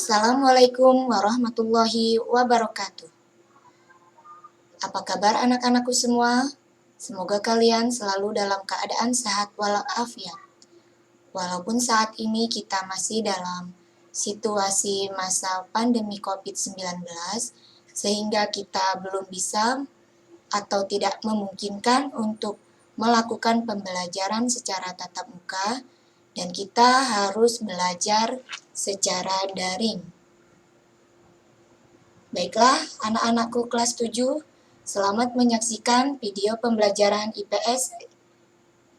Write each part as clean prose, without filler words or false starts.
Assalamualaikum warahmatullahi wabarakatuh. Apa kabar anak-anakku semua? Semoga kalian selalu dalam keadaan sehat walafiat. Walaupun saat ini kita masih dalam situasi masa pandemi COVID-19, sehingga kita belum bisa atau tidak memungkinkan untuk melakukan pembelajaran secara tatap muka, dan kita harus belajar secara daring. Baiklah, anak-anakku kelas 7, selamat menyaksikan video pembelajaran IPS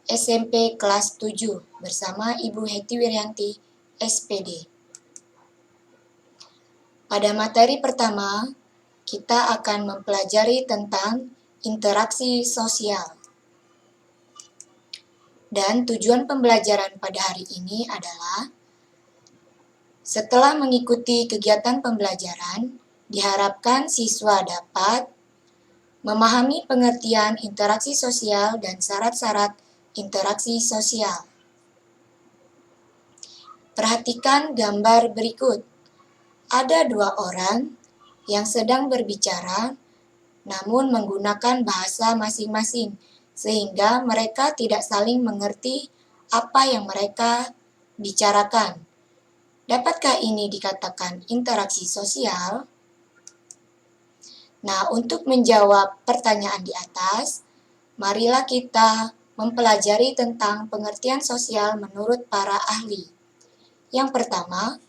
SMP kelas 7 bersama Ibu Heti Wiryanti, SPD. Pada materi pertama, kita akan mempelajari tentang interaksi sosial. Dan tujuan pembelajaran pada hari ini adalah setelah mengikuti kegiatan pembelajaran, diharapkan siswa dapat memahami pengertian interaksi sosial dan syarat-syarat interaksi sosial. Perhatikan gambar berikut. Ada dua orang yang sedang berbicara, namun menggunakan bahasa masing-masing, sehingga mereka tidak saling mengerti apa yang mereka bicarakan. Dapatkah ini dikatakan interaksi sosial? Nah, untuk menjawab pertanyaan di atas, marilah kita mempelajari tentang pengertian sosial menurut para ahli. Yang pertama,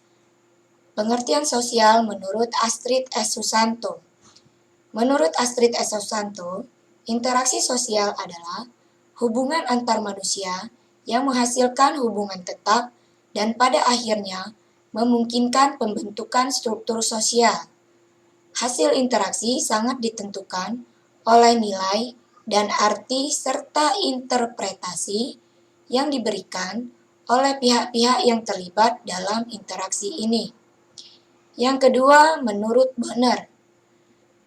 pengertian sosial menurut Astrid S. Susanto. Menurut Astrid S. Susanto, interaksi sosial adalah hubungan antar manusia yang menghasilkan hubungan tetap dan pada akhirnya memungkinkan pembentukan struktur sosial. Hasil interaksi sangat ditentukan oleh nilai dan arti serta interpretasi yang diberikan oleh pihak-pihak yang terlibat dalam interaksi ini. Yang kedua, menurut Bonner.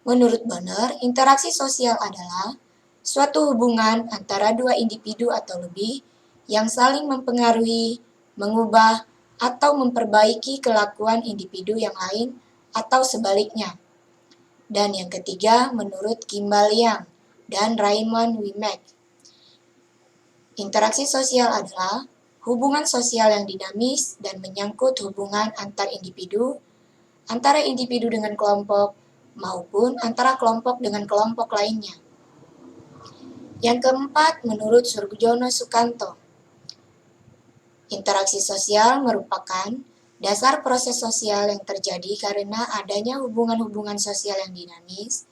Menurut Bonner, interaksi sosial adalah suatu hubungan antara dua individu atau lebih yang saling mempengaruhi, mengubah, atau memperbaiki kelakuan individu yang lain atau sebaliknya. Dan yang ketiga, menurut Kimball Young dan Raymond Wimek, interaksi sosial adalah hubungan sosial yang dinamis dan menyangkut hubungan antar individu dengan kelompok, maupun antara kelompok dengan kelompok lainnya. Yang keempat, menurut Surjono Sukanto, interaksi sosial merupakan dasar proses sosial yang terjadi karena adanya hubungan-hubungan sosial yang dinamis,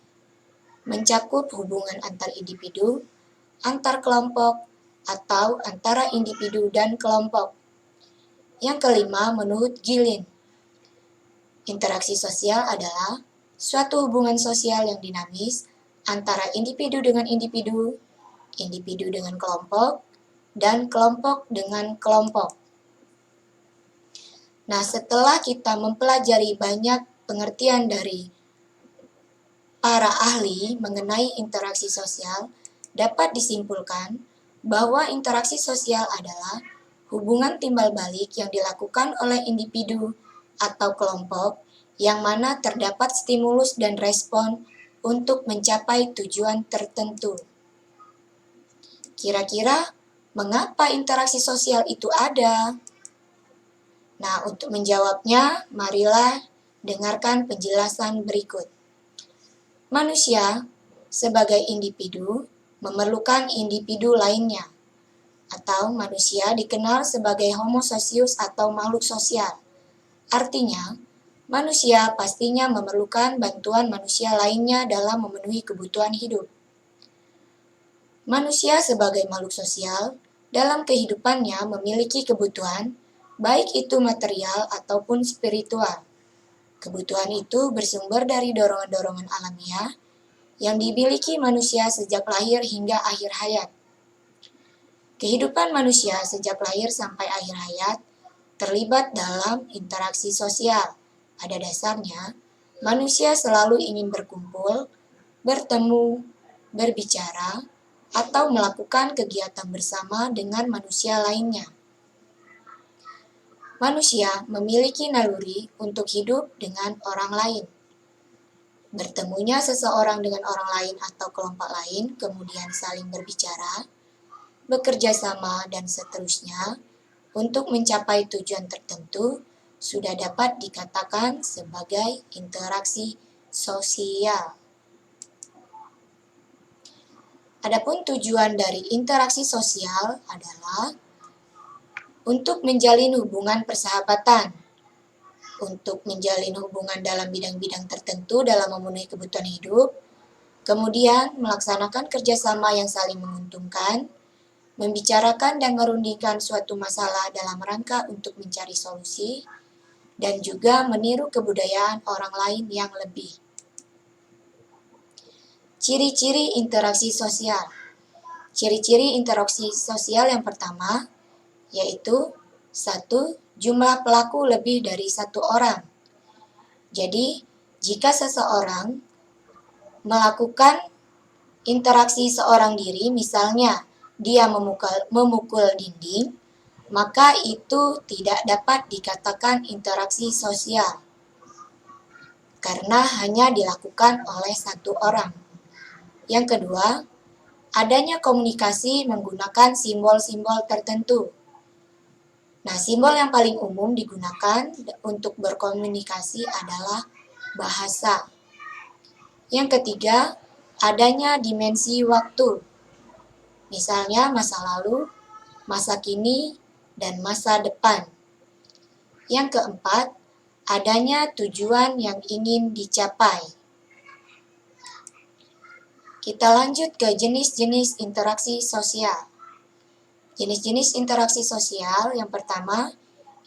mencakup hubungan antar individu, antar kelompok, atau antara individu dan kelompok. Yang kelima, menurut Gilin, interaksi sosial adalah suatu hubungan sosial yang dinamis antara individu dengan individu, individu dengan kelompok, dan kelompok dengan kelompok. Nah, setelah kita mempelajari banyak pengertian dari para ahli mengenai interaksi sosial, dapat disimpulkan bahwa interaksi sosial adalah hubungan timbal balik yang dilakukan oleh individu atau kelompok yang mana terdapat stimulus dan respon untuk mencapai tujuan tertentu. Kira-kira mengapa interaksi sosial itu ada? Nah, untuk menjawabnya, marilah dengarkan penjelasan berikut. Manusia sebagai individu memerlukan individu lainnya, atau manusia dikenal sebagai homo socius atau makhluk sosial. Artinya, manusia pastinya memerlukan bantuan manusia lainnya dalam memenuhi kebutuhan hidup. Manusia sebagai makhluk sosial dalam kehidupannya memiliki kebutuhan, baik itu material ataupun spiritual. Kebutuhan itu bersumber dari dorongan-dorongan alamiah yang dimiliki manusia sejak lahir hingga akhir hayat. Kehidupan manusia sejak lahir sampai akhir hayat terlibat dalam interaksi sosial. Pada dasarnya, manusia selalu ingin berkumpul, bertemu, berbicara, atau melakukan kegiatan bersama dengan manusia lainnya. Manusia memiliki naluri untuk hidup dengan orang lain. Bertemunya seseorang dengan orang lain atau kelompok lain, kemudian saling berbicara, bekerja sama, dan seterusnya untuk mencapai tujuan tertentu sudah dapat dikatakan sebagai interaksi sosial. Adapun tujuan dari interaksi sosial adalah untuk menjalin hubungan persahabatan, untuk menjalin hubungan dalam bidang-bidang tertentu dalam memenuhi kebutuhan hidup, kemudian melaksanakan kerjasama yang saling menguntungkan, membicarakan dan merundingkan suatu masalah dalam rangka untuk mencari solusi, dan juga meniru kebudayaan orang lain yang lebih. Ciri-ciri interaksi sosial. Ciri-ciri interaksi sosial yang pertama yaitu 1. Jumlah pelaku lebih dari 1 orang. Jadi, jika seseorang melakukan interaksi seorang diri, misalnya dia memukul dinding, maka itu tidak dapat dikatakan interaksi sosial karena hanya dilakukan oleh 1 orang. Yang kedua, adanya komunikasi menggunakan simbol-simbol tertentu. Nah, simbol yang paling umum digunakan untuk berkomunikasi adalah bahasa. Yang ketiga, adanya dimensi waktu. Misalnya masa lalu, masa kini, dan masa depan. Yang keempat, adanya tujuan yang ingin dicapai. Kita lanjut ke jenis-jenis interaksi sosial. Jenis-jenis interaksi sosial yang pertama,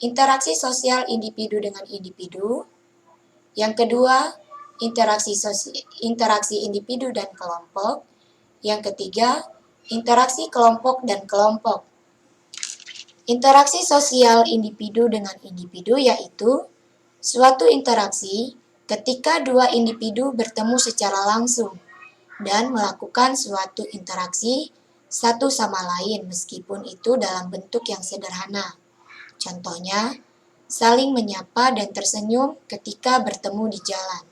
interaksi sosial individu dengan individu. Yang kedua, interaksi individu dan kelompok. Yang ketiga, interaksi kelompok dan kelompok. Interaksi sosial individu dengan individu yaitu suatu interaksi ketika dua individu bertemu secara langsung dan melakukan suatu interaksi satu sama lain meskipun itu dalam bentuk yang sederhana. Contohnya, saling menyapa dan tersenyum ketika bertemu di jalan.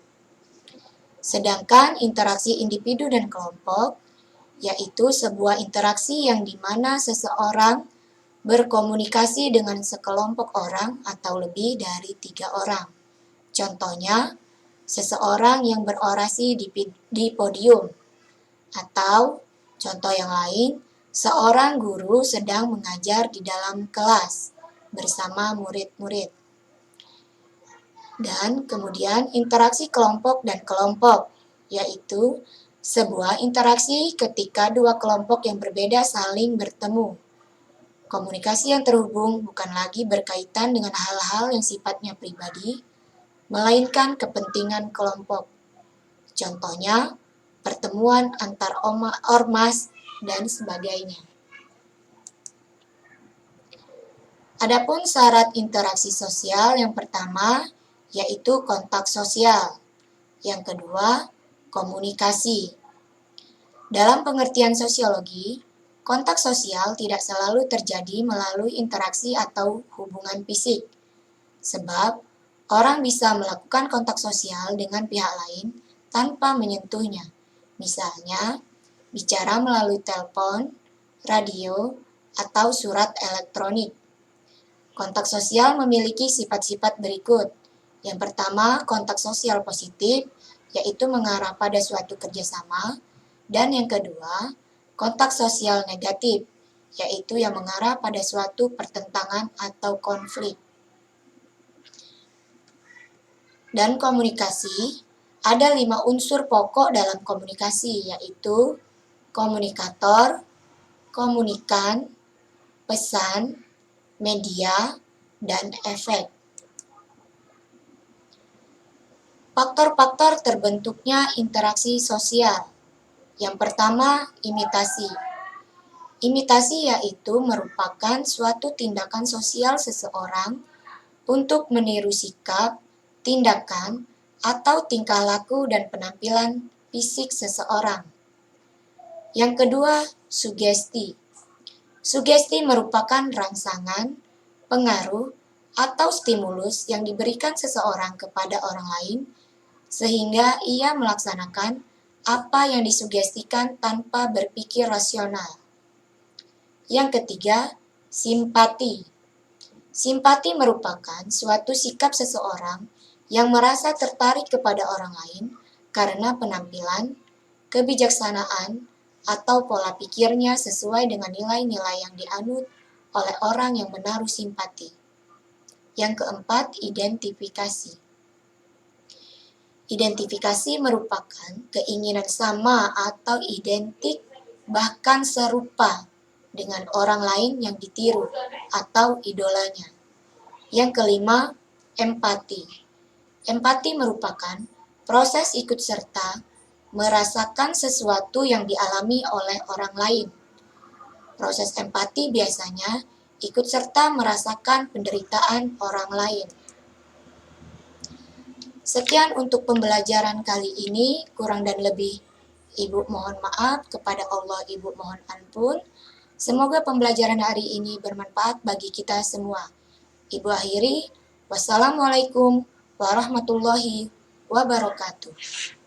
Sedangkan interaksi individu dan kelompok yaitu sebuah interaksi yang dimana seseorang berkomunikasi dengan sekelompok orang atau lebih dari 3 orang. Contohnya, seseorang yang berorasi di podium. Atau, contoh yang lain, seorang guru sedang mengajar di dalam kelas bersama murid-murid. Dan kemudian interaksi kelompok dan kelompok, yaitu sebuah interaksi ketika dua kelompok yang berbeda saling bertemu. Komunikasi yang terhubung bukan lagi berkaitan dengan hal-hal yang sifatnya pribadi, melainkan kepentingan kelompok. Contohnya, pertemuan antar ormas, dan sebagainya. Adapun syarat interaksi sosial yang pertama, yaitu kontak sosial. Yang kedua, komunikasi. Dalam pengertian sosiologi, kontak sosial tidak selalu terjadi melalui interaksi atau hubungan fisik. Sebab, orang bisa melakukan kontak sosial dengan pihak lain tanpa menyentuhnya. Misalnya, bicara melalui telepon, radio, atau surat elektronik. Kontak sosial memiliki sifat-sifat berikut. Yang pertama, kontak sosial positif, yaitu mengarah pada suatu kerjasama. Dan yang kedua, kontak sosial negatif, yaitu yang mengarah pada suatu pertentangan atau konflik. Dan komunikasi, ada 5 unsur pokok dalam komunikasi, yaitu komunikator, komunikan, pesan, media, dan efek. Faktor-faktor terbentuknya interaksi sosial. Yang pertama, imitasi. Imitasi yaitu merupakan suatu tindakan sosial seseorang untuk meniru sikap, tindakan, atau tingkah laku dan penampilan fisik seseorang. Yang kedua, sugesti. Sugesti merupakan rangsangan, pengaruh, atau stimulus yang diberikan seseorang kepada orang lain sehingga ia melaksanakan apa yang disugestikan tanpa berpikir rasional. Yang ketiga, simpati. Simpati merupakan suatu sikap seseorang yang merasa tertarik kepada orang lain karena penampilan, kebijaksanaan, atau pola pikirnya sesuai dengan nilai-nilai yang dianut oleh orang yang menaruh simpati. Yang keempat, identifikasi. Identifikasi merupakan keinginan sama atau identik bahkan serupa dengan orang lain yang ditiru atau idolanya. Yang kelima, empati. Empati merupakan proses ikut serta merasakan sesuatu yang dialami oleh orang lain. Proses empati biasanya ikut serta merasakan penderitaan orang lain. Sekian untuk pembelajaran kali ini, kurang dan lebih Ibu mohon maaf, kepada Allah Ibu mohon ampun. Semoga pembelajaran hari ini bermanfaat bagi kita semua. Ibu akhiri, wassalamualaikum warahmatullahi wabarakatuh.